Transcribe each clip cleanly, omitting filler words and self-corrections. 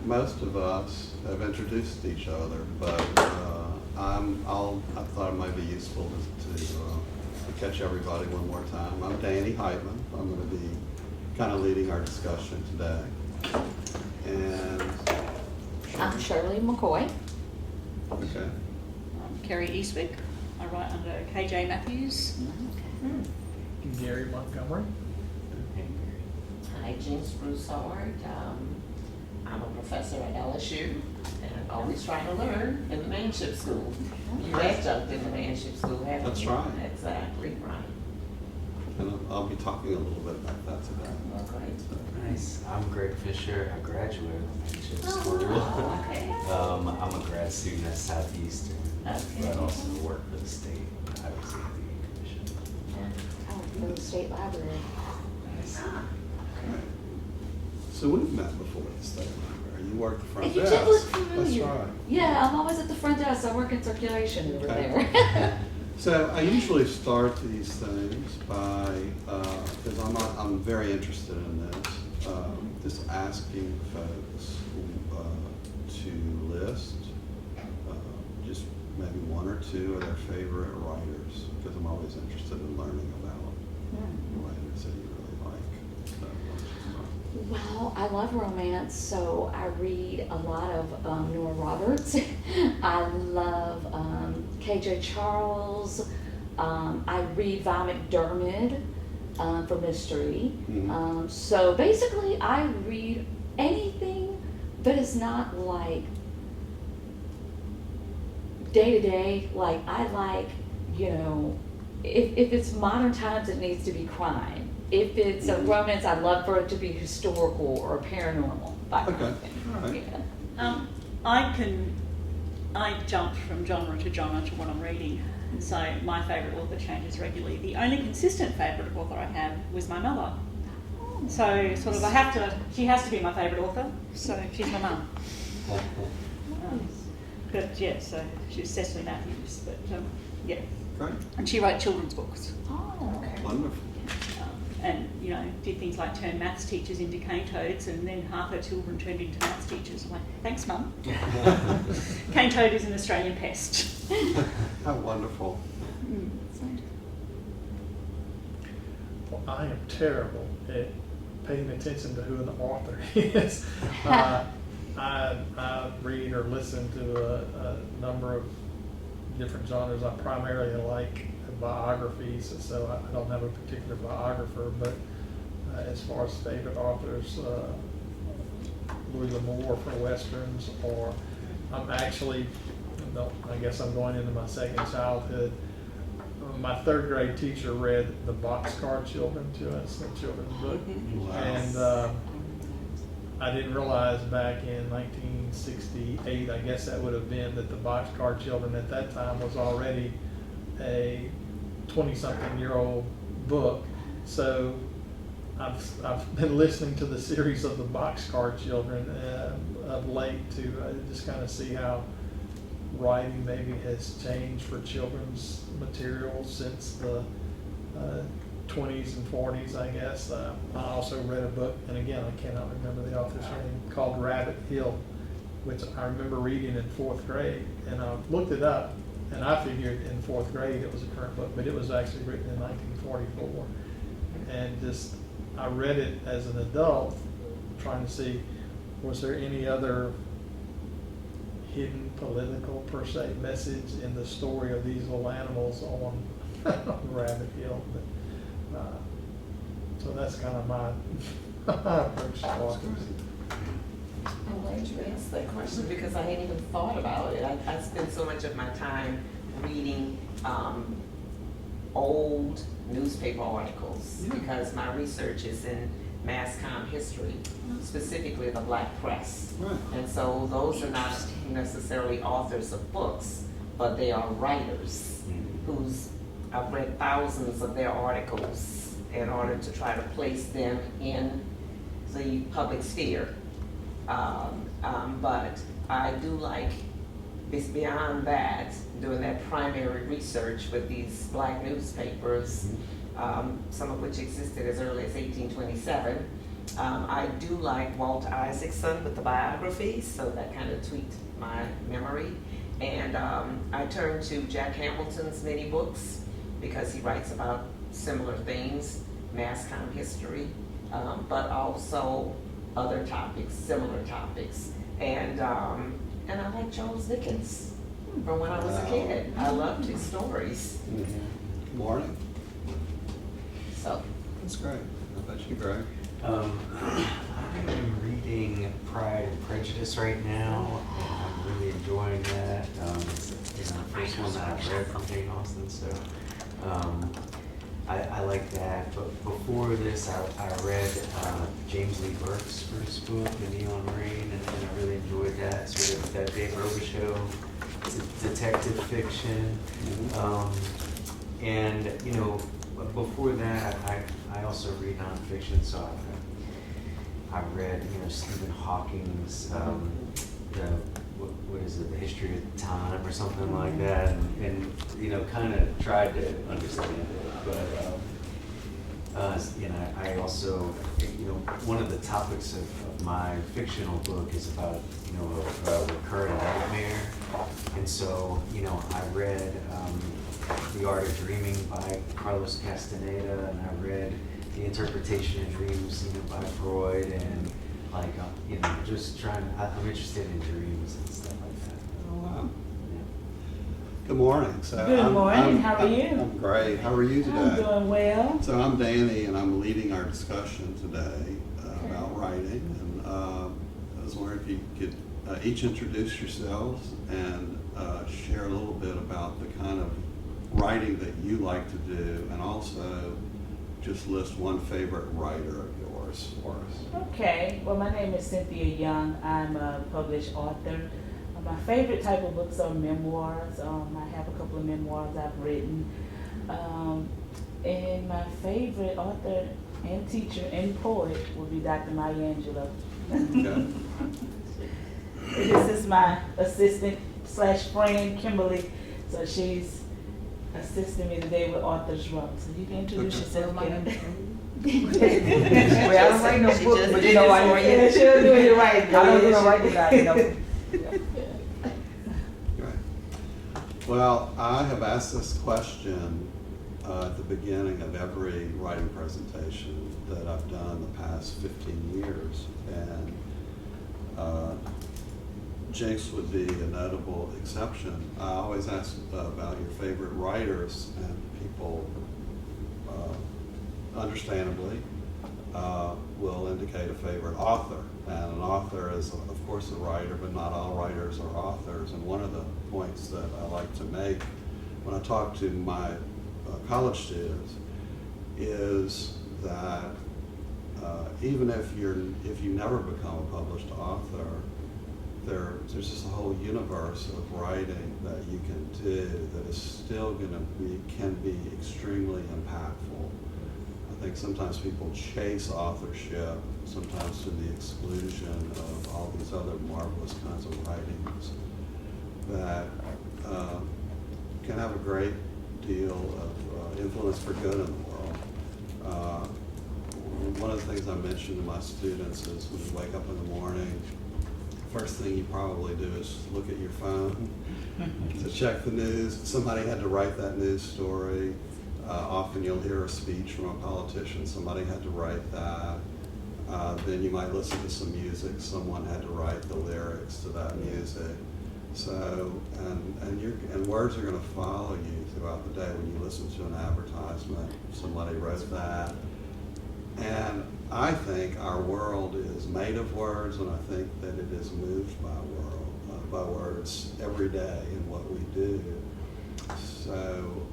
most of us have introduced each other, but I thought it might be useful to catch everybody one more time. I'm Danny Heitman. I'm going to be kind of leading our discussion today. And I'm Shirley McCoy. okay. I'm Kerry Eastwick. I write under KJ Matthews. Gary Montgomery. Hi, James Broussard. I'm a professor at LSU and always trying to learn in the manship school. You adjunct in the manship school, haven't That's you? right. Exactly, right. And I'll be talking a little bit about that today. Well, great. Nice. I'm Greg Fisher. I graduated from manship school. Oh, okay. I'm a grad student at Southeastern, Okay. but also work for the state Iowa State Commission. Oh, for the state library. Nice. Okay. So we've met before at the state library. You work the front You desk. did look familiar. That's right. Yeah, I'm always at the front desk. I work in circulation over Okay. there. So I usually start these things by, because I'm very interested in this, just asking folks to list just maybe one or two of their favorite writers, because I'm always interested in learning about writers that you really like. So, Well, I love romance, so I read a lot of Nora Roberts. I love KJ Charles. I read Val McDermid for mystery. Mhm. So basically, I read anything that is not like day to day. Like I like, if it's modern times, it needs to be crime. If it's a romance, I'd love for it to be historical or paranormal. That kind of thing. All right. Yeah. I jump from genre to genre to what I'm reading, and so my favourite author changes regularly. The only consistent favourite author I have was my mother. So sort of she has to be my favourite author, so she's my mum. But yeah, so she's Cecily Matthews, but yeah. Great. And she wrote children's books. Oh, Okay. Wonderful. And did things like turn maths teachers into cane toads, and then half her children turned into maths teachers. I'm like, thanks, Mum. Cane toad is an Australian pest. How wonderful. Well, I am terrible at paying attention to who the author is. I read or listen to a number of different genres. I primarily like biographies, so I don't have a particular biographer, but as far as favorite authors, Louis L'Amour for Westerns, or I'm actually, I guess I'm going into my second childhood. My third grade teacher read The Boxcar Children to us, the children's book, and I didn't realize back in 1968, I guess that would have been, that The Boxcar Children at that time was already a 20-something-year-old book. So I've been listening to the series of The Boxcar Children of late to just kind of see how writing maybe has changed for children's material since the 20s and 40s, I guess. I also read a book, and again, I cannot remember the author's name, called Rabbit Hill, which I remember reading in 4th grade, and I looked it up, and I figured in 4th grade it was a current book, but it was actually written in 1944. And just, I read it as an adult, trying to see, was there any other hidden political, per se, message in the story of these little animals on Rabbit Hill. But, so that's kind of my approach to authors. I'm glad you asked that question because I hadn't even thought about it. I spend so much of my time reading old newspaper articles because my research is in mass comm history, specifically the black press. Right. And so those are not necessarily authors of books, but they are writers whose, I've read thousands of their articles in order to try to place them in the public sphere. But I do like, beyond that, doing that primary research with these black newspapers, some of which existed as early as 1827, I do like Walter Isaacson with the biographies, so that kind of tweaked my memory. And I turned to Jack Hamilton's many books because he writes about similar things, mass comm history, but also other topics, similar topics. And I like Charles Dickens from when I was a kid. I loved his stories. Good morning. So, That's great. How about you, Greg? I'm reading Pride and Prejudice right now, and I'm really enjoying that. It's the first one that I've read from Jane Austen, so I like that. But before this, I read James Lee Burke's first book, The Neon Rain, and I really enjoyed that. Sort of that Dave Robichaux detective fiction. And before that, I also read nonfiction, so I read Stephen Hawking's what is it, The History of Time or something like that, and kind of tried to understand it, but I also one of the topics of my fictional book is about a recurring nightmare, and so I read The Art of Dreaming by Carlos Castaneda, and I read The Interpretation of Dreams by Freud, and just I'm interested in dreams and stuff like that. Oh, wow. Yeah. Good morning. So Good morning. How are you? I'm great. How are you today? I'm doing well. So I'm Danny, and I'm leading our discussion today about writing. And I was wondering if you could each introduce yourselves and share a little bit about the kind of writing that you like to do, and also just list one favorite writer of yours for us. Okay. Well, my name is Cynthia Young. I'm a published author. My favorite type of books are memoirs. I have a couple of memoirs I've written. And my favorite author and teacher and poet would be Dr. Maya Angelou. Okay. This is my assistant / friend, Kimberly. So she's assisting me today with Author's Row. So you can introduce yourself, Kim. Well, I don't write no She book, just but did you know it I for you. Yeah, she'll do it right. I don't do no writing, Right. Well, I have asked this question at the beginning of every writing presentation that I've done the past 15 years, and Jinx would be a notable exception. I always ask about your favorite writers, and people, understandably, will indicate a favorite author. And an author is, of course, a writer, but not all writers are authors. And one of the points that I like to make when I talk to my college students is that even if you never become a published author, there's just a whole universe of writing that you can do that is still can be extremely impactful. I think sometimes people chase authorship, sometimes to the exclusion of all these other marvelous kinds of writings that can have a great deal of influence for good in the world. One of the things I mention to my students is when you wake up in the morning, first thing you probably do is look at your phone to check the news. Somebody had to write that news story. Often you'll hear a speech from a politician. Somebody had to write that. Then you might listen to some music. Someone had to write the lyrics to that music. So, and words are going to follow you throughout the day. When you listen to an advertisement, somebody wrote that. And I think our world is made of words, and I think that it is moved by words every day in what we do. So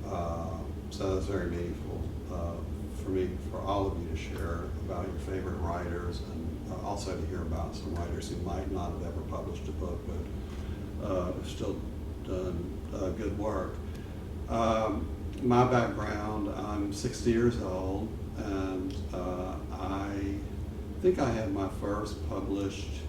it's very meaningful for me, for all of you to share about your favorite writers, and also to hear about some writers who might not have ever published a book, but have still done good work. My background, I'm 60 years old, and I think I had my first published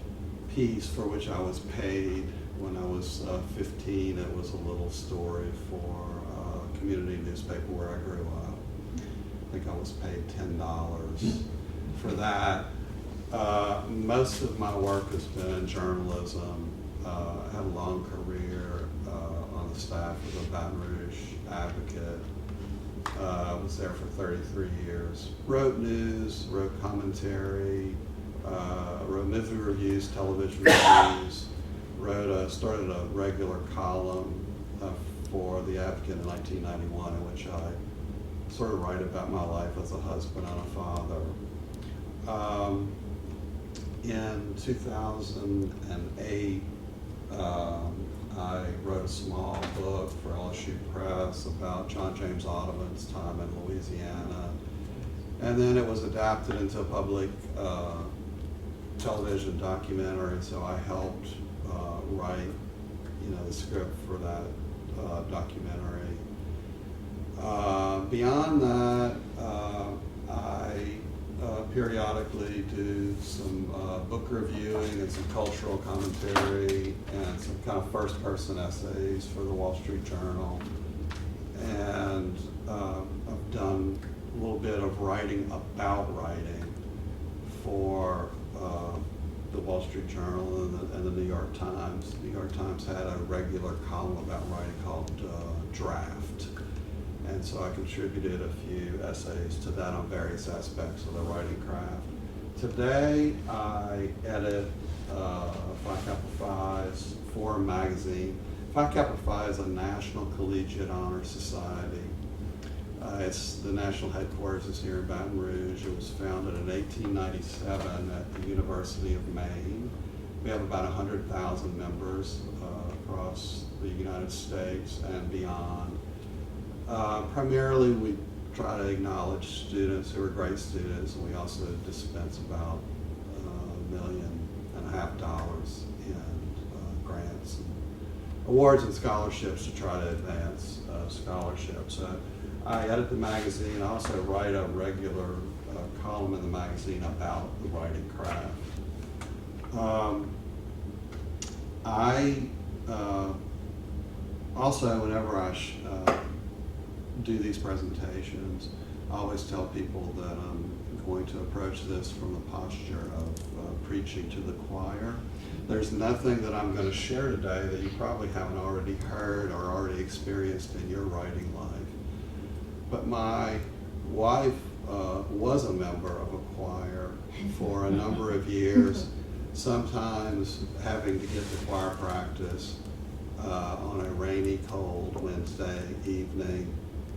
piece for which I was paid when I was 15. It was a little story for a community newspaper where I grew up. I think I was paid $10 for that. Most of my work has been in journalism. I had a long career on the staff of the Baton Rouge Advocate. I was there for 33 years. Wrote news, wrote commentary, wrote movie reviews, television reviews. Started a regular column for the Advocate in 1991, in which I sort of write about my life as a husband and a father. In 2008, I wrote a small book for LSU Press about John James Audubon's time in Louisiana. And then it was adapted into a public television documentary, so I helped write, the script for that documentary. Beyond that, I periodically do some book reviewing and some cultural commentary and some kind of first-person essays for the Wall Street Journal. And I've done a little bit of writing about writing for the Wall Street Journal and the New York Times. The New York Times had a regular column about writing called Draft. And so I contributed a few essays to that on various aspects of the writing craft. Today, I edit Phi Kappa Phi's Forum magazine. Phi Kappa Phi is a National Collegiate Honor Society. It's the national headquarters is here in Baton Rouge. It was founded in 1897 at the University of Maine. We have about 100,000 members across the United States and beyond. Primarily, we try to acknowledge students who are great students, and we also dispense about $1.5 million in grants and awards and scholarships to try to advance scholarships. I edit the magazine. I also write a regular column in the magazine about the writing craft. I also, whenever I do these presentations, I always tell people that I'm going to approach this from the posture of preaching to the choir. There's nothing that I'm going to share today that you probably haven't already heard or already experienced in your writing life. But my wife was a member of a choir for a number of years, sometimes having to get to choir practice on a rainy, cold Wednesday evening.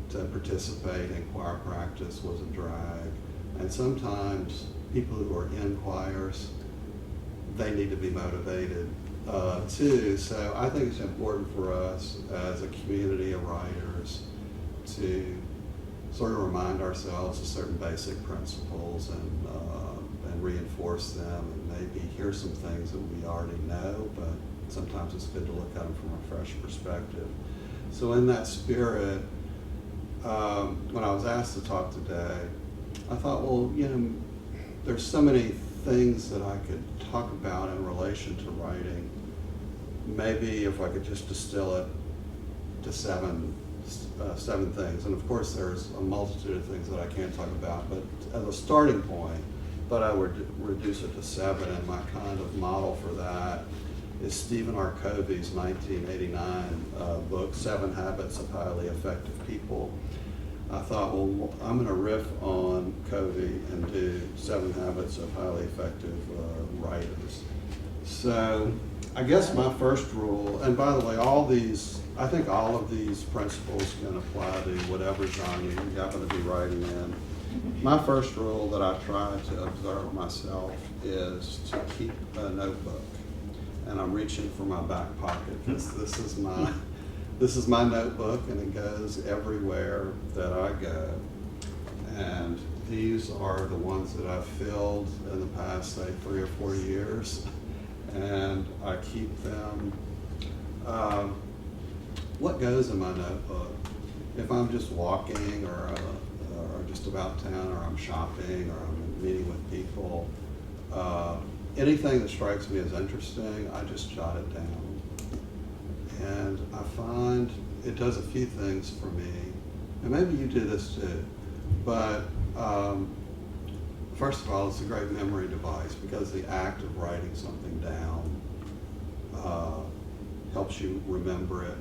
To participate in choir practice was a drag. And sometimes people who are in choirs, they need to be motivated too. So I think it's important for us as a community of writers to sort of remind ourselves of certain basic principles and reinforce them, and maybe hear some things that we already know, but sometimes it's good to look at them from a fresh perspective. So in that spirit, when I was asked to talk today, I thought, well, there's so many things that I could talk about in relation to writing. Maybe if I could just distill it to seven things. And of course, there's a multitude of things that I can't talk about, but as a starting point, but I would reduce it to 7, and my kind of model for that is Stephen R. Covey's 1989 book, 7 Habits of Highly Effective People. I thought, well, I'm going to riff on Covey and do 7 Habits of Highly Effective Writers. So I guess my first rule, and by the way, I think all of these principles can apply to whatever genre you happen to be writing in. My first rule that I try to observe myself is to keep a notebook. And I'm reaching for my back pocket because this is my notebook, and it goes everywhere that I go. And these are the ones that I've filled in the past, say, 3 or 4 years. And I keep them. What goes in my notebook? If I'm just walking or just about town, or I'm shopping, or I'm meeting with people, anything that strikes me as interesting, I just jot it down. And I find it does a few things for me, and maybe you do this too, but first of all, it's a great memory device because the act of writing something down helps you remember it.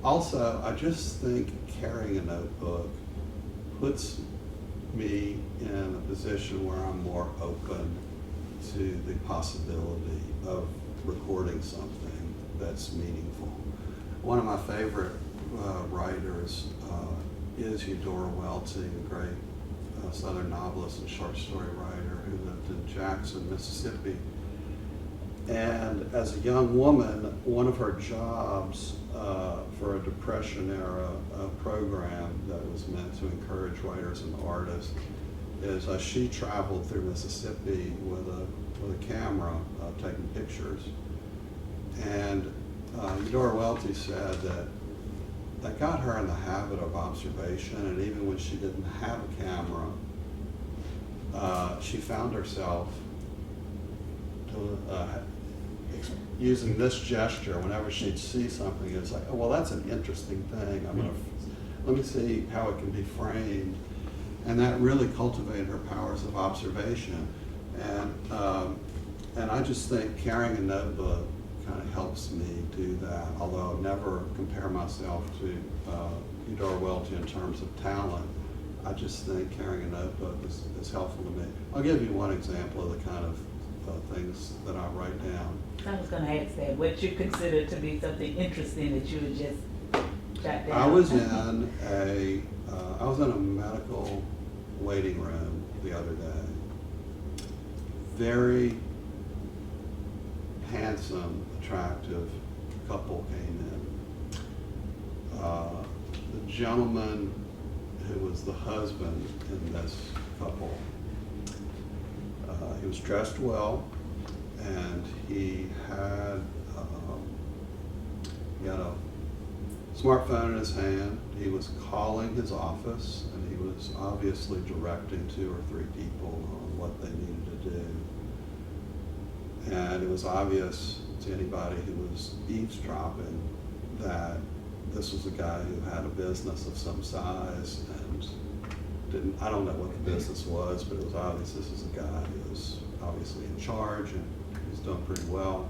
Also, I just think carrying a notebook puts me in a position where I'm more open to the possibility of recording something that's meaningful. One of my favorite writers is Eudora Welty, the great Southern novelist and short story writer who lived in Jackson, Mississippi. And as a young woman, one of her jobs for a Depression-era program that was meant to encourage writers and artists is she traveled through Mississippi with a camera taking pictures. And Eudora Welty said that got her in the habit of observation, and even when she didn't have a camera, she found herself using this gesture whenever she'd see something. It's like, oh, well, that's an interesting thing. Let me see how it can be framed. And that really cultivated her powers of observation. And I just think carrying a notebook kind of helps me do that, although I never compare myself to Eudora Welty in terms of talent. I just think carrying a notebook is helpful to me. I'll give you one example of the kind of things that I write down. I was gonna ask that, what you consider to be something interesting that you would just jot down? I was in a medical waiting room the other day. Very handsome, attractive couple came in. The gentleman who was the husband in this couple, he was dressed well, and he had a smartphone in his hand. He was calling his office, and he was obviously directing 2 or 3 people on what they needed to do. And it was obvious to anybody who was eavesdropping that this was a guy who had a business of some size and I don't know what the business was, but it was obvious this was a guy who was obviously in charge and he was doing pretty well.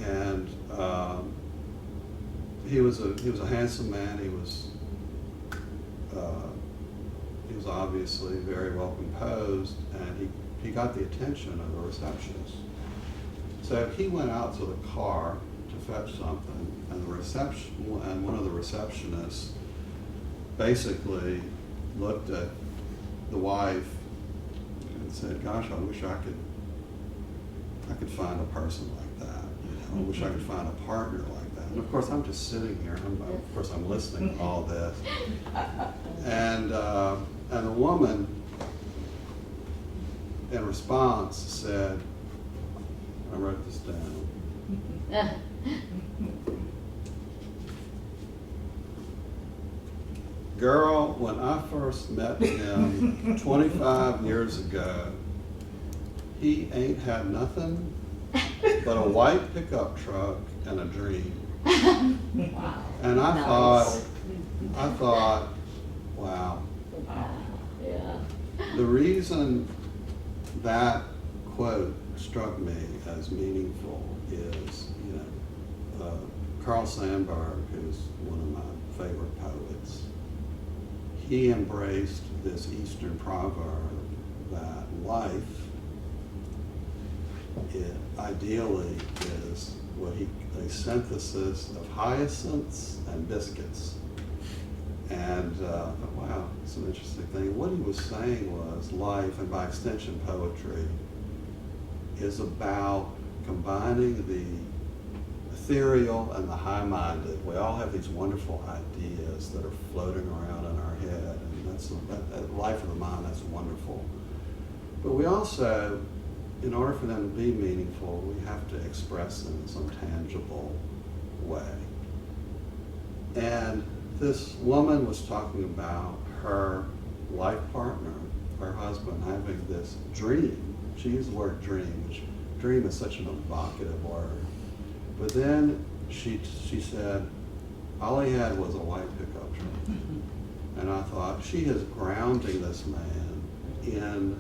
And he was a handsome man. He was obviously very well composed, and he got the attention of the receptionist. So he went out to the car to fetch something, and one of the receptionists basically looked at the wife and said, "Gosh, I wish I could find a person like that. I wish I could find a partner like that." And of course, I'm just sitting here. I'm listening to all this, and the woman, in response, said, I wrote this down. "Girl, when I first met him 25 years ago, he ain't had nothing but a white pickup truck and a dream." Wow. And I Nice. thought, wow. Wow. Yeah. The reason that quote struck me as meaningful is, Carl Sandburg, who's one of my favorite poets, he embraced this Eastern proverb that life ideally is a synthesis of hyacinths and biscuits. And wow, it's an interesting thing. What he was saying was life, and by extension poetry, is about combining the ethereal and the high-minded. We all have these wonderful ideas that are floating around in our head, and that life of the mind, that's wonderful. But we also, in order for them to be meaningful, we have to express them in some tangible way. And this woman was talking about her life partner, her husband, having this dream. She used the word dream, which dream is such an evocative word. But then she said, all he had was a white pickup truck. And I thought, she is grounding this man in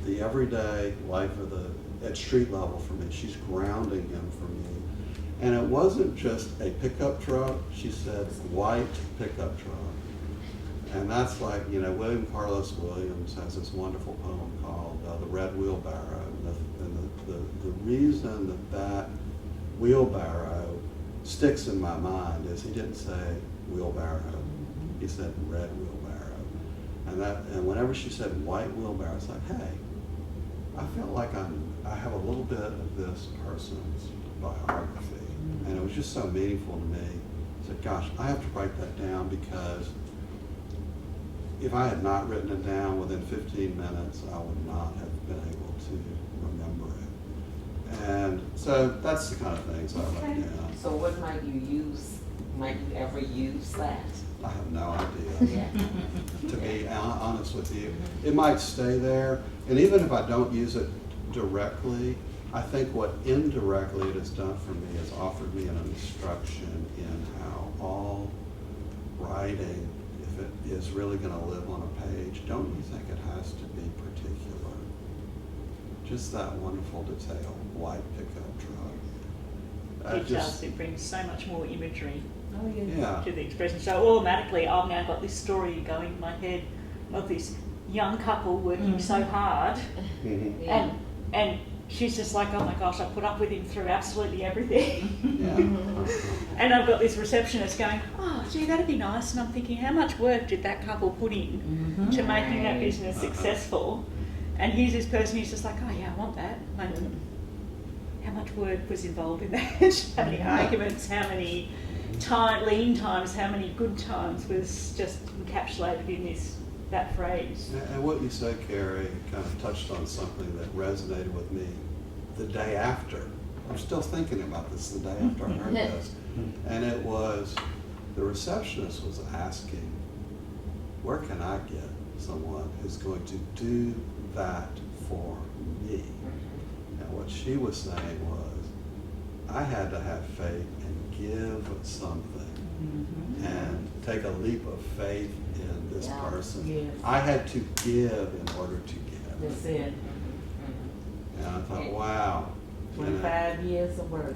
the everyday life of at street level for me. She's grounding him for me. And it wasn't just a pickup truck. She said white pickup truck. And that's like, you know, William Carlos Williams has this wonderful poem called The Red Wheelbarrow. And the reason that wheelbarrow sticks in my mind is he didn't say wheelbarrow. He said red wheelbarrow. And whenever she said white wheelbarrow, it's like, hey, I feel like I have a little bit of this person's biography. And it was just so meaningful to me. I said, gosh, I have to write that down, because if I had not written it down within 15 minutes, I would not have been able to remember it. And so that's the kind of things I write down. So what might you use? Might you ever use that? I have no idea. To be honest with you, it might stay there. And even if I don't use it directly, I think what indirectly it has done for me is offered me an instruction in how all writing, if it is really going to live on a page, don't you think it has to be particular? Just that wonderful detail, white pickup truck. It does. It brings so much more imagery Oh, Yeah. to the expression. So automatically, I've now got this story going in my head of this young couple working so hard, Mhm. and she's just like, oh my gosh, I put up with him through absolutely everything. Yeah. And I've got this receptionist going, oh, gee, that'd be nice. And I'm thinking, how much work did that couple put in to making that business successful? And here's this person who's just like, oh yeah, I want that. Like, how much work was involved in that? How many arguments, how many lean times, how many good times was just encapsulated in that phrase. And what you said, Carrie, kind of touched on something that resonated with me the day after. I'm still thinking about this the day after I heard this. And it was, the receptionist was asking, where can I get someone who's going to do that for me? And what she was saying was, I had to have faith and give something and take a leap of faith in this person. Yes. I had to give in order to give. That's it. And I thought, wow. 25 years of work.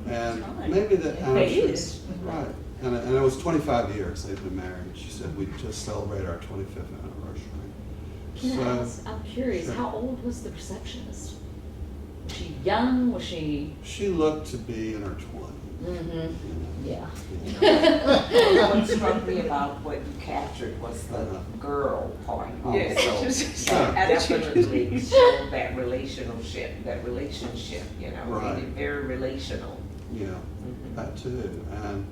And Right. maybe that, and I'm It sure- is. right. And it was 25 years they've been married. She said, we just celebrated our 25th anniversary. Can I ask, I'm curious, Sure. how old was the receptionist? Was she young? Was she? She looked to be in her 20s. Yeah. What struck me about what you captured was the girl part also. Yes. That Attitude. definitely showed that relationship, you know, Right. made it very relational. Yeah, Mhm. that too. And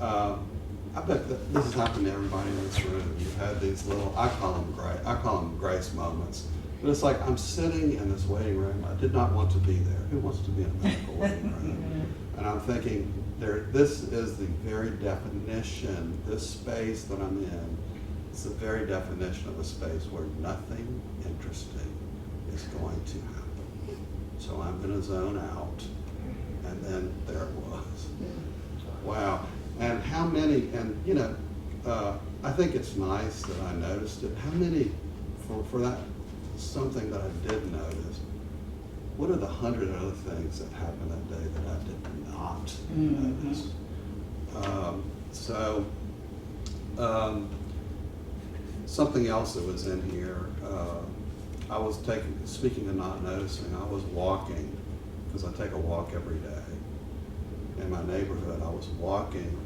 I bet that this has happened to everybody in this room. You've had these little, I call them grace moments. But it's like, I'm sitting in this waiting room. I did not want to be there. Who wants to be in a medical waiting room? And I'm thinking, this is the very definition, this space that I'm in, it's the very definition of a space where nothing interesting is going to happen. So I'm going to zone out. And then there it was. Wow. And how many, and you know, I think it's nice that I noticed it. How many, for that, something that I did notice, what are the 100 other things that happened that day that I did not notice? Something else that was in here, I was speaking of not noticing, I was walking, because I take a walk every day in my neighborhood. I was walking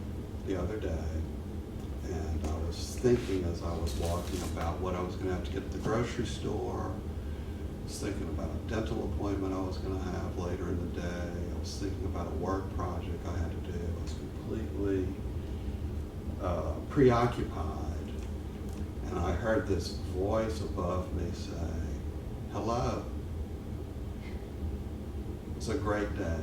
the other day, and I was thinking as I was walking about what I was going to have to get at the grocery store. I was thinking about a dental appointment I was going to have later in the day. I was thinking about a work project I had to do. I was completely preoccupied. And I heard this voice above me say, hello. It's a great day.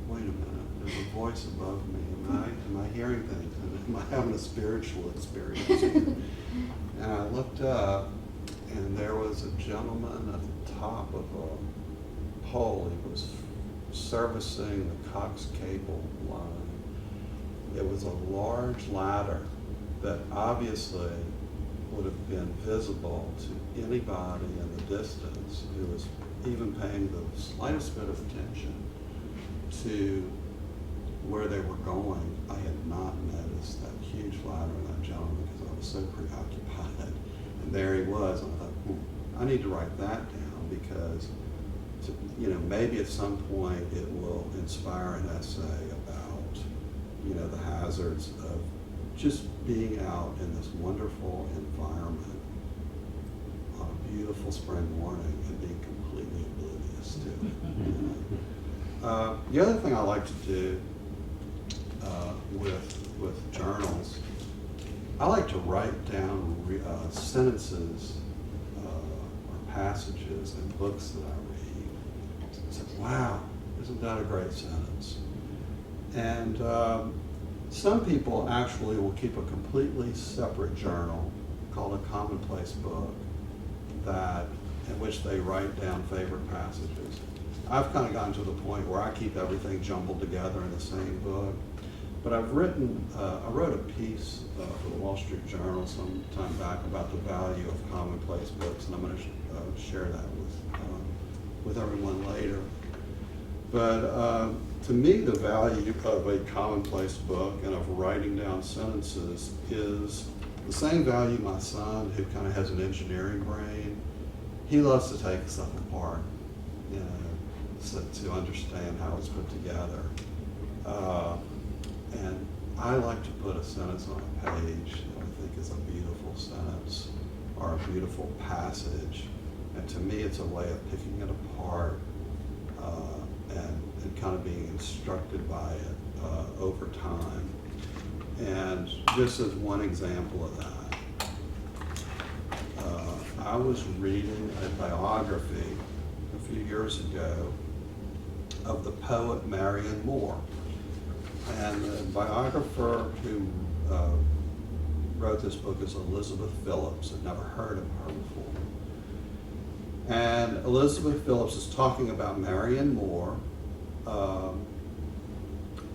Wait a minute, there's a voice above me. Am I hearing things? Am I having a spiritual experience? And I looked up, and there was a gentleman at the top of a pole. He was servicing the Cox cable line. It was a large ladder that obviously would have been visible to anybody in the distance who was even paying the slightest bit of attention to where they were going. I had not noticed that huge ladder in that gentleman because I was so preoccupied. And there he was. And I thought, I need to write that down because, maybe at some point it will inspire an essay about, the hazards of just being out in this wonderful environment on a beautiful spring morning and being completely oblivious to it. The other thing I like to do with journals, I like to write down sentences or passages in books that I read. It's like, wow, isn't that a great sentence? And some people actually will keep a completely separate journal called a commonplace book in which they write down favorite passages. I've kind of gotten to the point where I keep everything jumbled together in the same book. But I wrote a piece for the Wall Street Journal some time back about the value of commonplace books, and I'm going to share that with everyone later. But to me, the value of a commonplace book and of writing down sentences is the same value my son, who kind of has an engineering brain, he loves to take stuff apart, so to understand how it's put together. And I like to put a sentence on a page that I think is a beautiful sentence or a beautiful passage. And to me, it's a way of picking it apart and kind of being instructed by it over time. And just as one example of that, I was reading a biography a few years ago of the poet Marion Moore. And the biographer who wrote this book is Elizabeth Phillips. I'd never heard of her before. And Elizabeth Phillips is talking about Marion Moore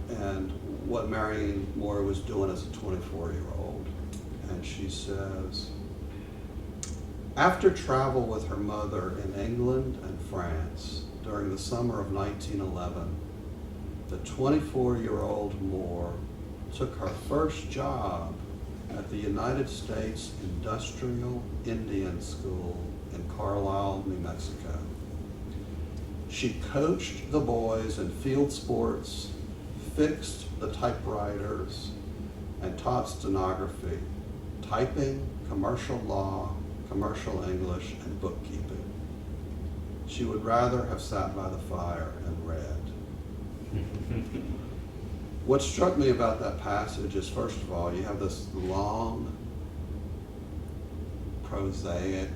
and what Marion Moore was doing as a 24-year-old. And she says, after travel with her mother in England and France during the summer of 1911, the 24-year-old Moore took her first job at the United States Industrial Indian School in Carlisle, New Mexico. She coached the boys in field sports, fixed the typewriters, and taught stenography, typing, commercial law, commercial English, and bookkeeping. She would rather have sat by the fire and read. What struck me about that passage is, first of all, you have this long, prosaic,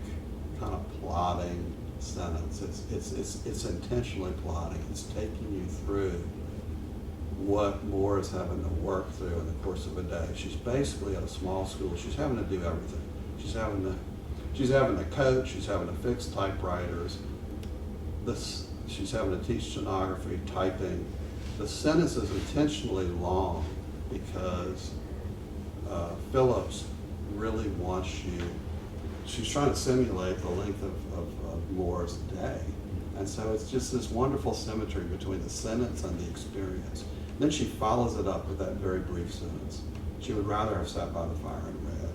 kind of plodding sentence. It's intentionally plotting. It's taking you through what Moore is having to work through in the course of a day. She's basically at a small school. She's having to do everything. She's having to coach. She's having to fix typewriters. She's having to teach stenography, typing. The sentence is intentionally long because Phillips really wants you, she's trying to simulate the length of Moore's day. And so it's just this wonderful symmetry between the sentence and the experience. Then she follows it up with that very brief sentence. She would rather have sat by the fire and read.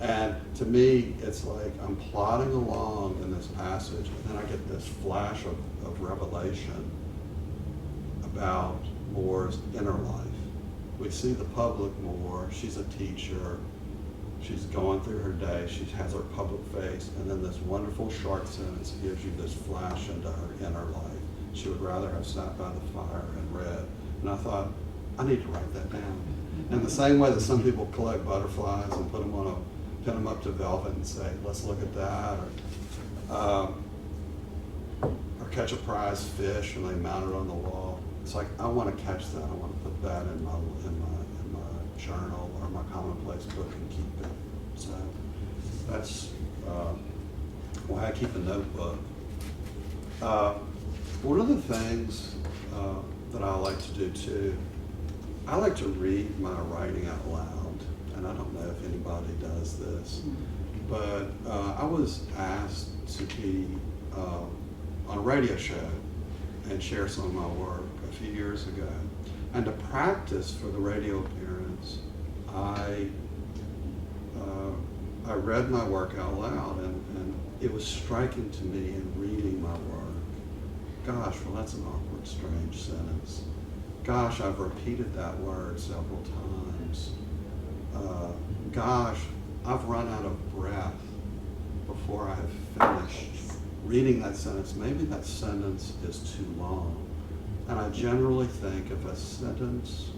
And to me, it's like I'm plodding along in this passage, and then I get this flash of revelation about Moore's inner life. We see the public Moore, she's a teacher, she's going through her day, she has her public face, and then this wonderful short sentence gives you this flash into her inner life. She would rather have sat by the fire and read. And I thought, I need to write that down. In the same way that some people collect butterflies and pin them up to velvet and say, let's look at that, or catch a prize fish and they mount it on the wall. It's like, I want to catch that. I want to put that in my journal or my commonplace book and keep it. So that's why I keep a notebook. One of the things that I like to do too, I like to read my writing out loud. and I don't know if anybody does this, but I was asked to be on a radio show and share some of my work a few years ago. And to practice for the radio appearance, I read my work out loud, and it was striking to me in reading my work. Gosh, well, that's an awkward, strange sentence. Gosh, I've repeated that word several times. Gosh, I've run out of breath before I have finished reading that sentence. Maybe that sentence is too long. And I generally think if a sentence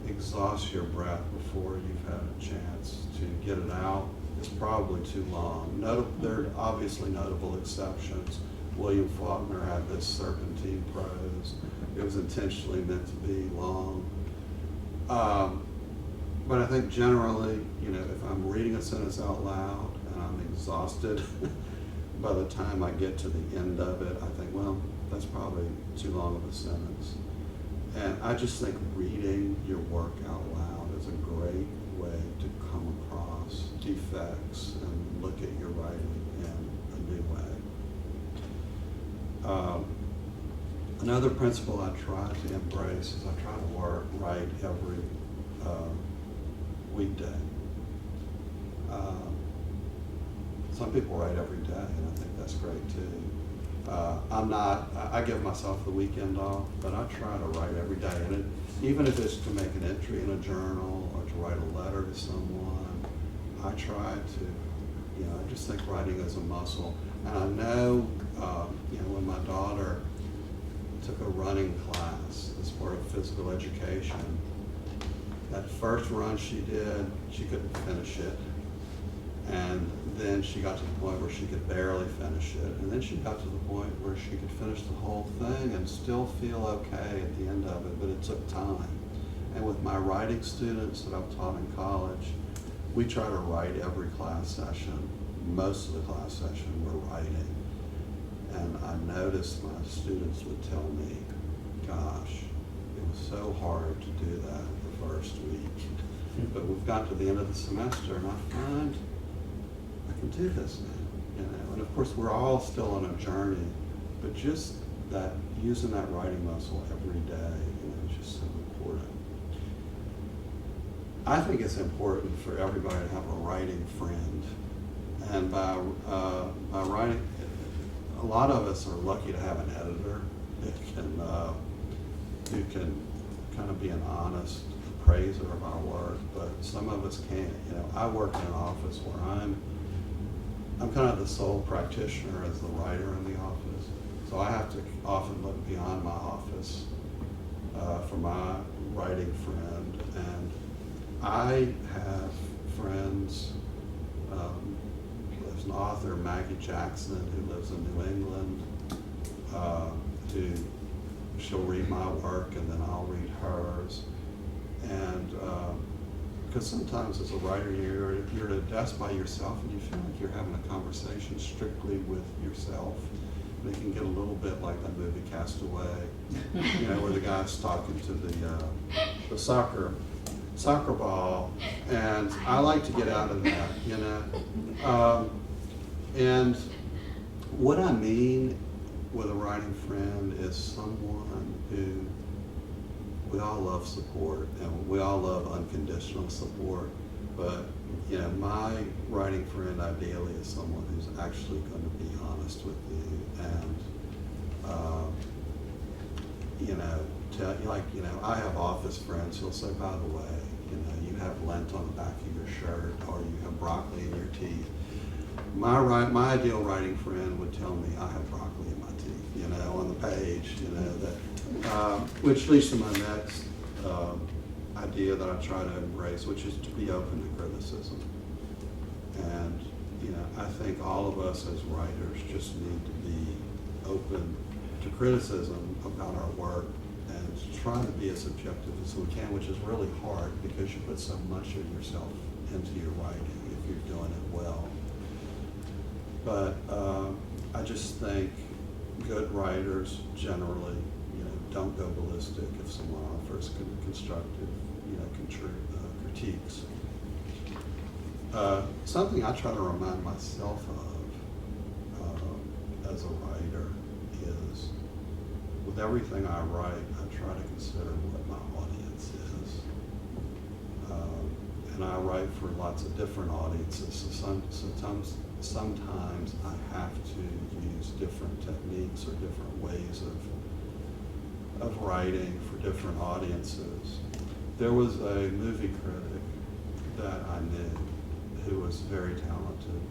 exhausts your breath before you've had a chance to get it out, it's probably too long. There are obviously notable exceptions. William Faulkner had this serpentine prose. It was intentionally meant to be long. But I think generally, if I'm reading a sentence out loud and I'm exhausted, by the time I get to the end of it, I think, well, that's probably too long of a sentence. And I just think reading your work out loud is a great way to come across defects and look at your writing in a new way. Another principle I try to embrace is I try to write every weekday. Some people write every day, and I think that's great too. I give myself the weekend off, but I try to write every day. And even if it's to make an entry in a journal or to write a letter to someone, I try to, I just think writing is a muscle. And I know, when my daughter took a running class as part of physical education, that first run she did, she couldn't finish it. And then she got to the point where she could barely finish it. And then she got to the point where she could finish the whole thing and still feel okay at the end of it, but it took time. And with my writing students that I've taught in college, we try to write every class session. Most of the class session we're writing. And I noticed my students would tell me, gosh, it was so hard to do that the first week. But we've got to the end of the semester and I find I can do this now, And of course, we're all still on a journey, but just that, using that writing muscle every day, is just so important. I think it's important for everybody to have a writing friend. And by writing, a lot of us are lucky to have an editor who can kind of be an honest appraiser of our work, but some of us can't. I work in an office where I'm kind of the sole practitioner as the writer in the office, so I have to often look beyond my office for my writing friend. And I have friends. There's an author, Maggie Jackson, who lives in New England, who she'll read my work and then I'll read hers. And because sometimes as a writer, you're at a desk by yourself and you feel like you're having a conversation strictly with yourself. And it can get a little bit like that movie Castaway, where the guy's talking to the soccer ball. And I like to get out of that, and what I mean with a writing friend is someone who, we all love support and we all love unconditional support, but my writing friend ideally is someone who's actually going to be honest with you and I have office friends who'll say, by the way, you have lint on the back of your shirt or you have broccoli in your teeth. My ideal writing friend would tell me I have broccoli in my teeth, on the page, which leads to my next idea that I try to embrace, which is to be open to criticism. And, I think all of us as writers just need to be open to criticism about our work and try to be as objective as we can, which is really hard because you put so much of yourself into your writing if you're doing it well. But I just think good writers generally, don't go ballistic if someone offers constructive, critiques. Something I try to remind myself of as a writer is, with everything I write, I try to consider what my audience is. And I write for lots of different audiences, so sometimes I have to use different techniques or different ways of writing for different audiences. There was a movie critic that I knew who was very talented,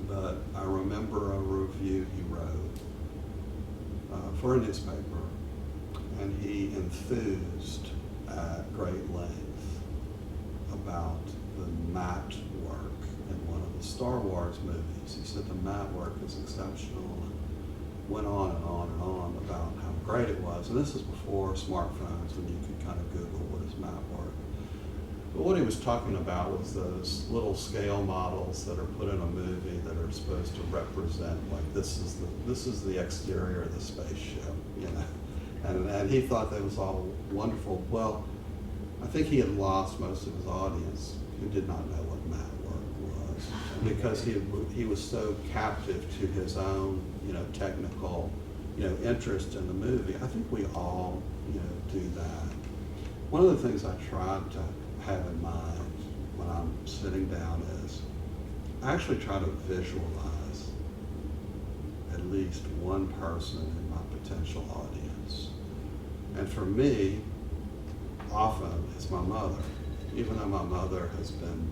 but I remember a review he wrote for a newspaper, and he enthused at great length about the matte work in one of the Star Wars movies. He said the matte work is exceptional, and went on and on and on about how great it was. And this is before smartphones, when you could kind of Google what is matte work. But what he was talking about was those little scale models that are put in a movie that are supposed to represent, like, this is the exterior of the spaceship, you know. And he thought that was all wonderful. Well, I think he had lost most of his audience who did not know what matte work was, because he was so captive to his own, you know, technical, you know, interest in the movie. I think we all, you know, do that. One of the things I tried to have in mind when I'm sitting down is I actually try to visualize at least one person in my potential audience. And for me, often it's my mother. Even though my mother has been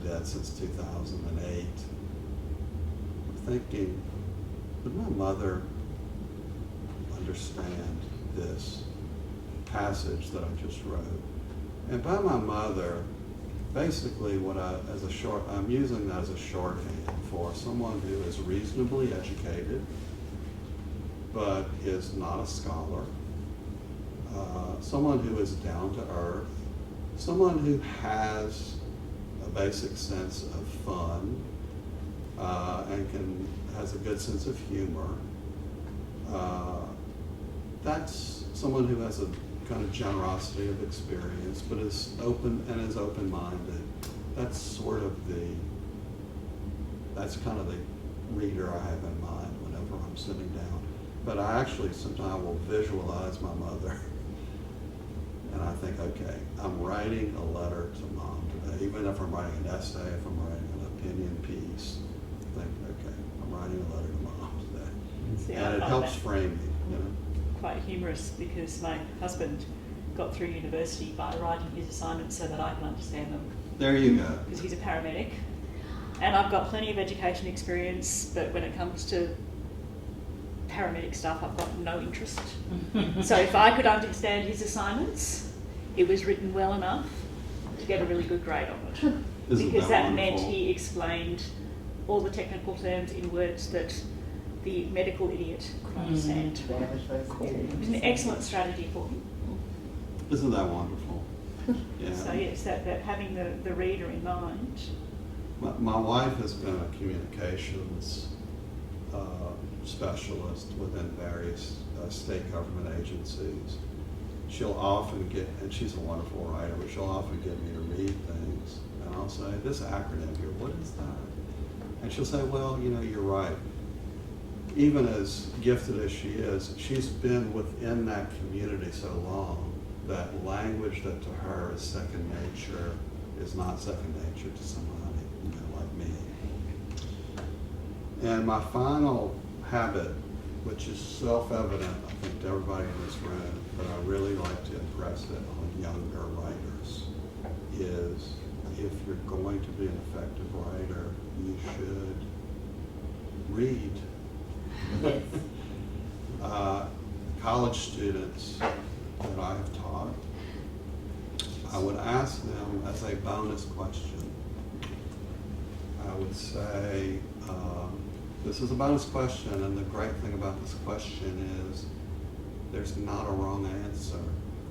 dead since 2008, I'm thinking, would my mother understand this passage that I just wrote? And by my mother, basically I'm using that as a shorthand for someone who is reasonably educated, but is not a scholar, someone who is down to earth, someone who has a basic sense of fun, and has a good sense of humor. That's someone who has a kind of generosity of experience, but is open and is open-minded. That's kind of the reader I have in mind whenever I'm sitting down. But I actually sometimes will visualize my mother, and I think, okay, I'm writing a letter to mom today. Even if I'm writing an essay, if I'm writing an opinion piece, I think, okay, I'm writing a letter to mom today. See, And it I helps find that frame me, you know. quite humorous, because my husband got through university by writing his assignments so that I can understand them, There you go. because he's a paramedic. And I've got plenty of education experience, but when it comes to paramedic stuff, I've got no interest. So if I could understand his assignments, it was written well enough to get a really good grade on it. Isn't Because that meant wonderful? he explained all the technical terms in words that the medical idiot could understand. It was an excellent strategy for him. Isn't that wonderful? Yeah. So yes, that having the reader in mind. My wife has been a communications specialist within various state government agencies. She'll often and she's a wonderful writer, but she'll often get me to read things, and I'll say, this acronym here, what is that? And she'll say, well, you know, you're right. Even as gifted as she is, she's been within that community so long that language that to her is second nature is not second nature to somebody, you know, like me. And my final habit, which is self-evident, I think, to everybody in this room, but I really like to impress it on younger writers, is if you're going to be an effective writer, you should read. Yes. College students that I have taught, I would ask them as a bonus question. I would say, this is a bonus question, and the great thing about this question is there's not a wrong answer.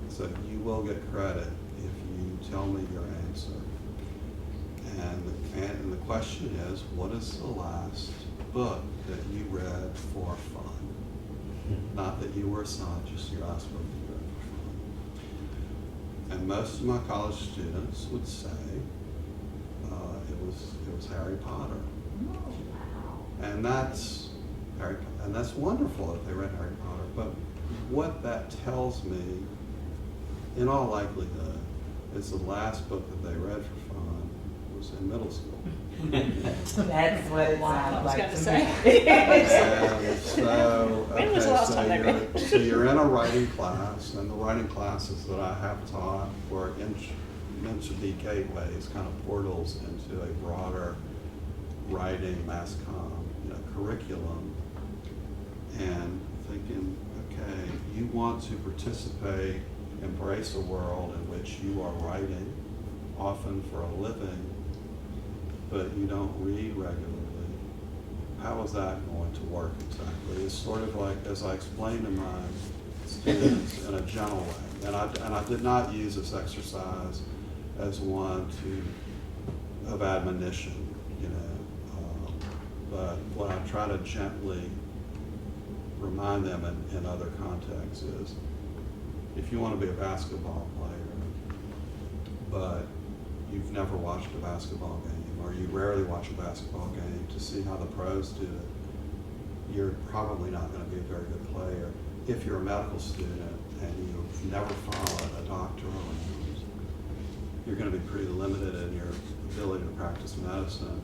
So you will get credit if you tell me your answer. And the question is, what is the last book that you read for fun? Not that you were a scientist, your last book you read for fun. And most of my college students would say it was Harry Potter. Oh, wow. And that's and that's wonderful that they read Harry Potter. But what that tells me, in all likelihood, is the last book that they read for fun was in middle school. That's what it I sounds was like going to to say. me. And so, When was the last time they read? so you're in a writing class, and the writing classes that I have taught were meant to be gateways, kind of portals into a broader writing mass comm, curriculum. And thinking, okay, you want to participate, embrace a world in which you are writing, often for a living, but you don't read regularly. How is that going to work exactly? It's sort of like, as I explained to my students in a gentle way, and I did not use this exercise as one of admonition, but what I try to gently remind them in other contexts is, if you want to be a basketball player, but you've never watched a basketball game, or you rarely watch a basketball game to see how the pros do it, you're probably not going to be a very good player. If you're a medical student and you've never followed a doctor around, you're going to be pretty limited in your ability to practice medicine.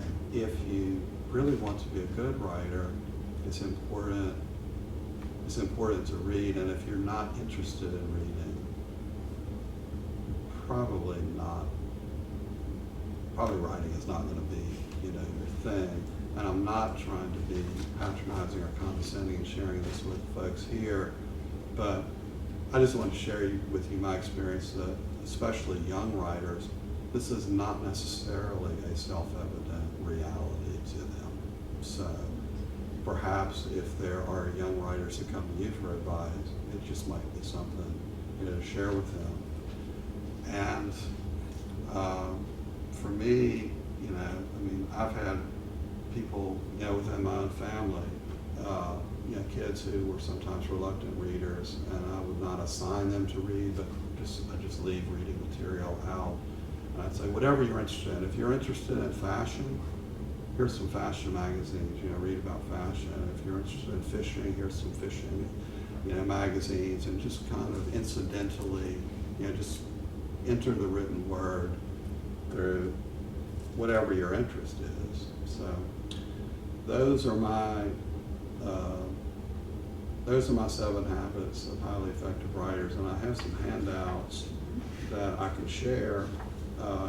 And if you really want to be a good writer, it's important to read, and if you're not interested in reading, probably writing is not going to be, your thing. And I'm not trying to be patronizing or condescending and sharing this with folks here, but I just want to share with you my experience that, especially young writers, this is not necessarily a self-evident reality to them. So perhaps if there are young writers who come to you for advice, it just might be something to share with them. And for me, I've had people, within my own family, kids who were sometimes reluctant readers, and I would not assign them to read, but I just leave reading material out. And I'd say, whatever you're interested in. If you're interested in fashion, here's some fashion magazines, read about fashion. If you're interested in fishing, here's some fishing, magazines, and just kind of incidentally, just enter the written word through whatever your interest is. So those are my 7 habits of highly effective writers, and I have some handouts that I can share.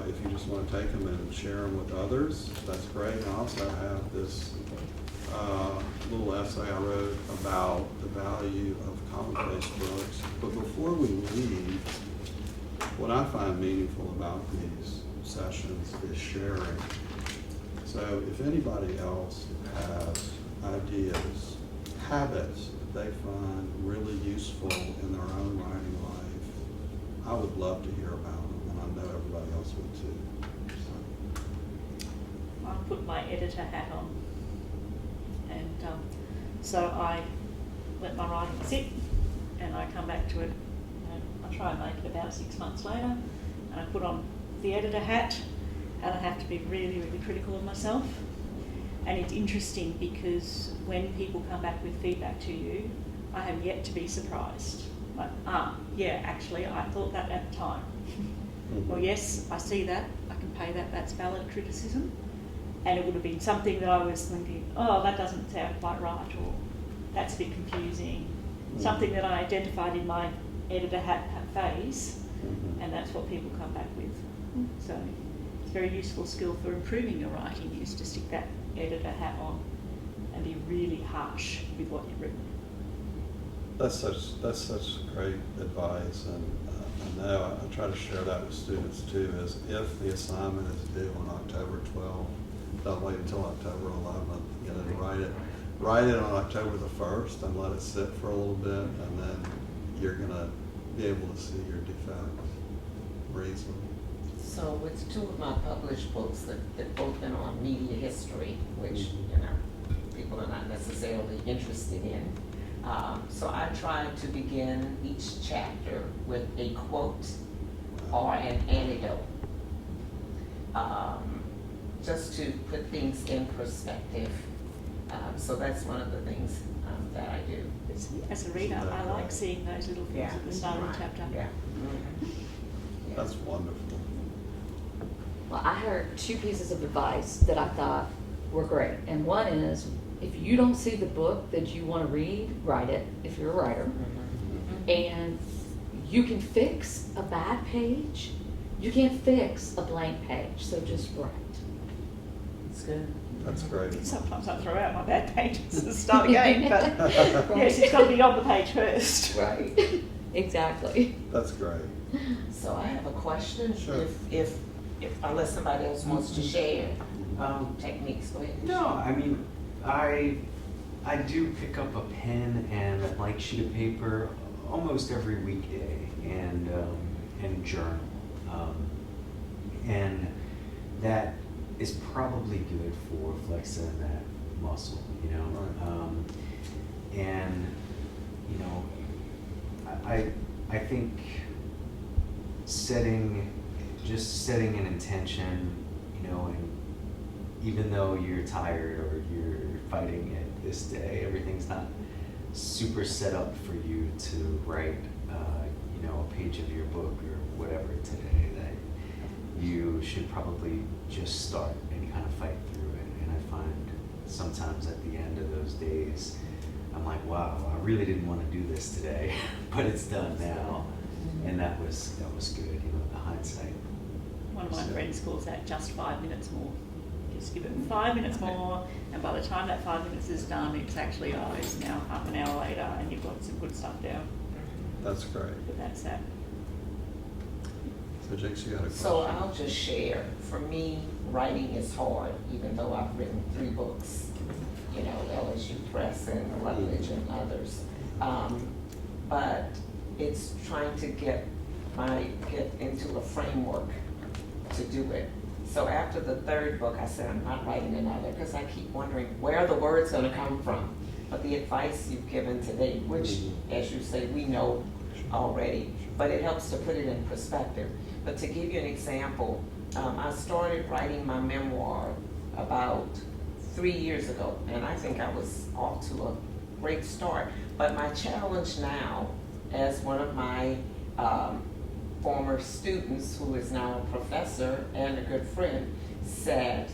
If you just want to take them and share them with others, that's great. I also have this little essay I wrote about the value of commonplace books. But before we leave, what I find meaningful about these sessions is sharing. So if anybody else has ideas, habits that they find really useful in their own writing life, I would love to hear about them, and I know everybody else would too. I put my editor hat on, and so I let my writing sit, and I come back to it. I try and make it about 6 months later, and I put on the editor hat, and I have to be really, really critical of myself. And it's interesting because when people come back with feedback to you, I have yet to be surprised. Like, yeah, actually, I thought that at the time. Well, yes, I see that, I can pay that, that's valid criticism. And it would have been something that I was thinking, oh, that doesn't sound quite right, or that's a bit confusing. Something that I identified in my editor hat phase, and that's what people come back with. So it's a very useful skill for improving your writing, is to stick that editor hat on and be really harsh with what you've written. That's such great advice, and I know I try to share that with students too, is if the assignment is due on October 12th, don't wait until October 11th, write it on October the 1st and let it sit for a little bit, and then you're gonna be able to see your defects reasonably. So with 2 of my published books that both been on media history, which, people are not necessarily interested in. So I try to begin each chapter with a quote or an anecdote. just to put things in perspective. So that's one of the things that I do. As a reader, I like seeing those little things at the start of the chapter. Yeah. Mhm. That's wonderful. Well, I heard 2 pieces of advice that I thought were great. And one is, if you don't see the book that you want to read, write it, if you're a writer. Mhm. And you can fix a bad page. You can't fix a blank page, so just write. It's good. That's great. Sometimes I throw out my bad pages and start again, but yes, it's got to be on the page first. Right. Exactly. That's great. So I have a question. Sure. If unless somebody else wants to share techniques, go ahead. No, I mean, I do pick up a pen and a blank sheet of paper almost every weekday and journal. And that is probably good for flexing that muscle, you know. Right. And you know, I think setting an intention, you know, and even though you're tired or you're fighting it this day, everything's not super set up for you to write, you know, a page of your book or whatever today, that you should probably just start and kind of fight through it. And I find sometimes at the end of those days, I'm like, wow, I really didn't want to do this today, but it's done now. And that was good, you know, the hindsight. One of my friends calls that just 5 minutes more. Just give it 5 minutes more, and by the time that 5 minutes is done, it's actually, it's now half an hour later, and you've got some good stuff down. That's great. But that's that. So Jinx, you got a question? So I'll just share. For me, writing is hard, even though I've written 3 books, you know, LSU Press and Rutledge and others. But it's trying to get into a framework to do it. So after the 3rd book, I said, I'm not writing another, because I keep wondering where are the words going to come from. But the advice you've given today, which, as you say, we know already, but it helps to put it in perspective. But to give you an example, I started writing my memoir about 3 years ago, and I think I was off to a great start. But my challenge now, as one of my former students, who is now a professor and a good friend, said,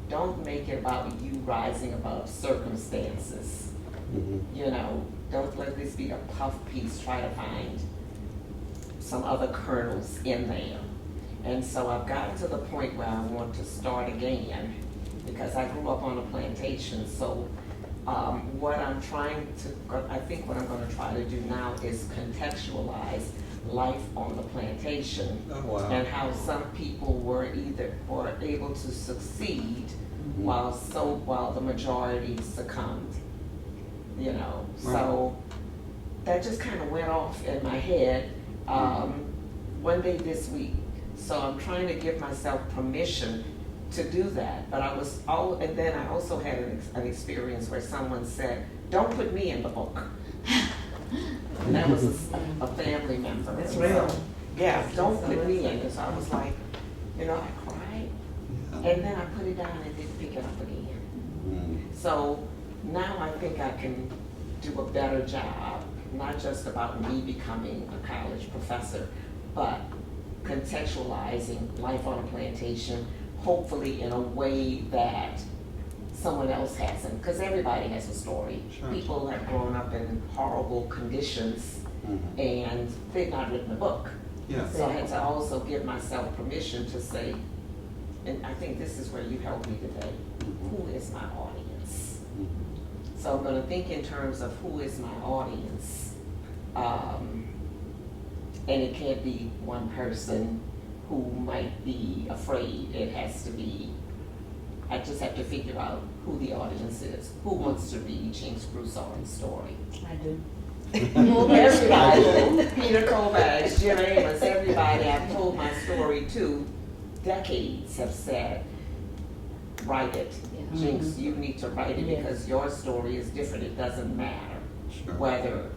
don't make it about you rising above circumstances. You know, don't let this be a puff piece. Try to find some other kernels in there. And so I've gotten to the point where I want to start again, because I grew up on a plantation. So what I'm trying to, I think what I'm going to try to do now is contextualize life on the plantation. Oh, wow. And how some people were able to succeed while the majority succumbed. You know, so that just kind of went off in my head one day this week. So I'm trying to give myself permission to do that. But and then I also had an experience where someone said, don't put me in the book. And that was a family member. That's real. Yeah, don't put me in it. So I was like, you know, I cried. And then I put it down and didn't pick it up again. So now I think I can do a better job, not just about me becoming a college professor, but contextualizing life on a plantation, hopefully in a way that someone else hasn't, because everybody has a story. Sure. People have grown up in horrible conditions and they've not written a book. Yeah. So I had to also give myself permission to say, and I think this is where you helped me today, who is my audience? So I'm going to think in terms of who is my audience. And it can't be one person who might be afraid. It has to be, I just have to figure out who the audience is. Who wants to read Jinx Broussard's story? I do. Everybody, Peter Kovacs, Jim Amos, everybody I've told my story to, decades have said, write it. Yeah. Jinx, you need to write it because your story is different. It doesn't matter Sure. whether,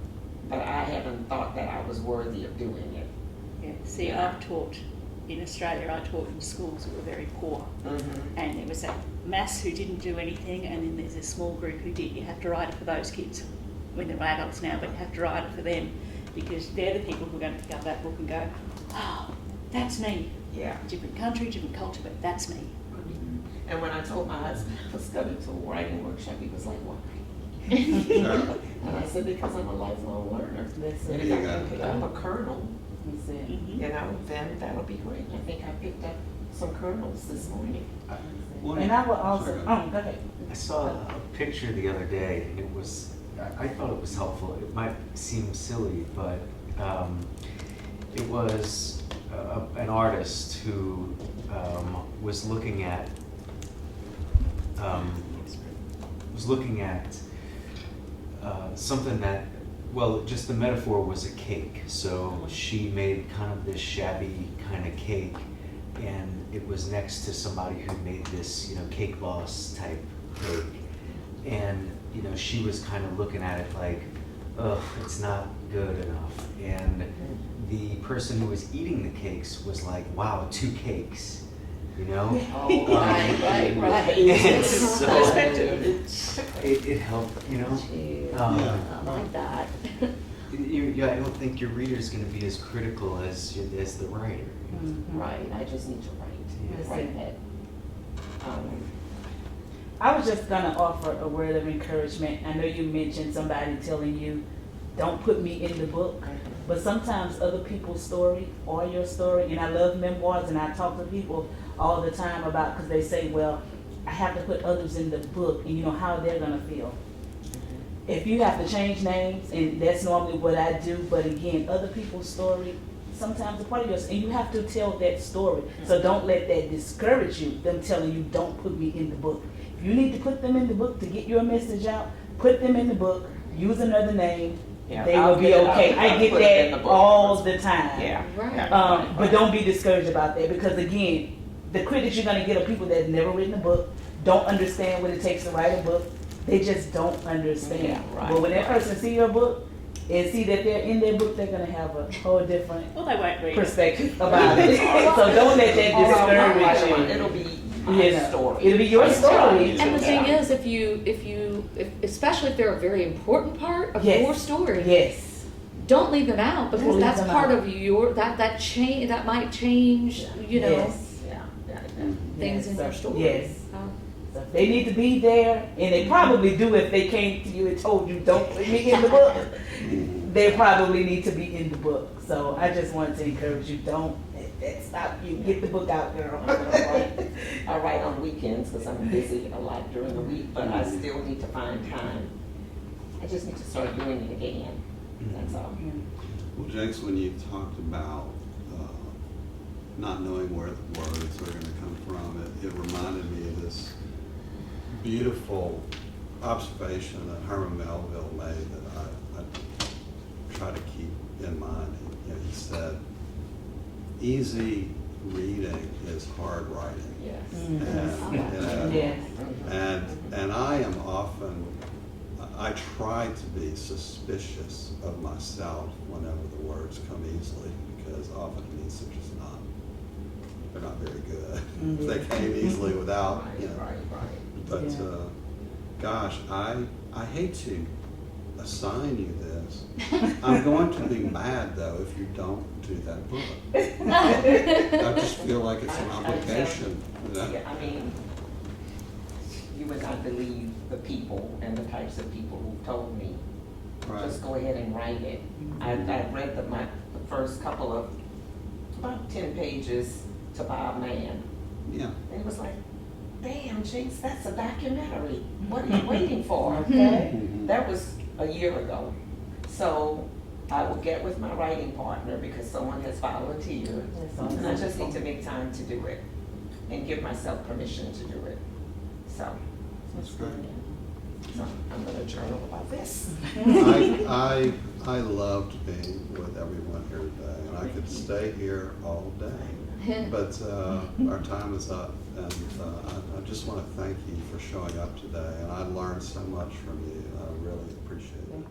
but I haven't thought that I was worthy of doing it. Yeah. See, I've taught in Australia, I taught in schools that were very poor. Mm-hmm. And there was a mass who didn't do anything, and then there's a small group who did. You have to write it for those kids when they're adults now, but you have to write it for them because they're the people who are going to pick up that book and go, oh, that's me. Yeah. Different country, different culture, but that's me. And when I told my husband I was going to a writing workshop, he was like, why? Sure. And I said, because I'm a lifelong learner. That's And it. if I can pick up a kernel, That's it. Mhm. you know, then that'll be great. I think I picked up some kernels this morning. One- And I would Sorry, also, go ahead. go ahead. I saw a picture the other day, and it was, I thought it was helpful. It might seem silly, but it was an artist who was looking at something that, well, just the metaphor was a cake. So she made kind of this shabby kind of cake, and it was next to somebody who made this, you know, cake boss type cake. And, you know, she was kind of looking at it like, ugh, it's not good enough. And the person who was eating the cakes was like, wow, 2 cakes, you know? Oh, right. And so Perspective. it helped, you know? Yeah. I like that. I don't think your reader's gonna be as critical as the writer. Right, I just need to Yeah. write that. I was just gonna offer a word of encouragement. I know you mentioned somebody telling you, don't put me in the book, but sometimes other people's story or your story, and I love memoirs, and I talk to people all the time about, because they say, well, I have to put others in the book, and you know how they're gonna feel. If you have to change names, and that's normally what I do, but again, other people's story, sometimes a part of yours, and you have to tell that story. So don't let that discourage you, them telling you, don't put me in the book. If you need to put them in the book to get your message out, put them in the book, use another name, Yeah, they I'll will be get it out. okay. I I'll get put it in the that book. all the time. Yeah. Right. But don't be discouraged about that, because again, the critics you're gonna get are people that have never written a book, don't understand what it takes to write a book. They just don't understand. Yeah, right, But when that right. person see your book and see that they're in their book, they're gonna have a whole different Well, they won't read. perspective about it. So don't let that discourage you. It'll be You my know, story. it'll be your story. And the thing is, especially if they're a very important part of Yes. your story, Yes. don't leave them out, because Don't leave that's them part out. of your, that change, that might change, you know, Yes. Yeah. things Yes. in your So, story. yes. So if they need to be there, and they probably do if they came to you and told you, don't put me in the book, they probably need to be in the book. So I just wanted to encourage you, don't let that stop you. Get the book out, girl. I write on weekends because I'm busy a lot during the week, but I still need to find time. I just need to start doing it again. That's all. Well, Jakes, when you talked about not knowing where the words are going to come from, it reminded me of this beautiful observation that Herman Melville made that I try to keep in mind. He said, easy reading is hard writing. Yes. And, Yes. and I am often, I try to be suspicious of myself whenever the words come easily, because often it means they're not very good. If they came easily without, you know. Right. But, Yeah. gosh, I hate to assign you this. I'm going to be mad, though, if you don't do that book. I just feel like it's an obligation. You know? Yeah, I mean, you would not believe the people and the types of people who told me, Right. just go ahead and write it. I read the first couple of, about 10 pages to Bob Mann. Yeah. And it was like, damn, Jakes, that's a documentary. What are you waiting for? Okay. That was a year ago. So I will get with my writing partner because someone has volunteered. That's And I just need to make time to do it and give myself permission to do it. So, That's great. so I'm gonna journal about this. I loved being with everyone here today, and I could stay here all day. But our time is up, and I just want to thank you for showing up today, and I learned so much from you. I really appreciate it.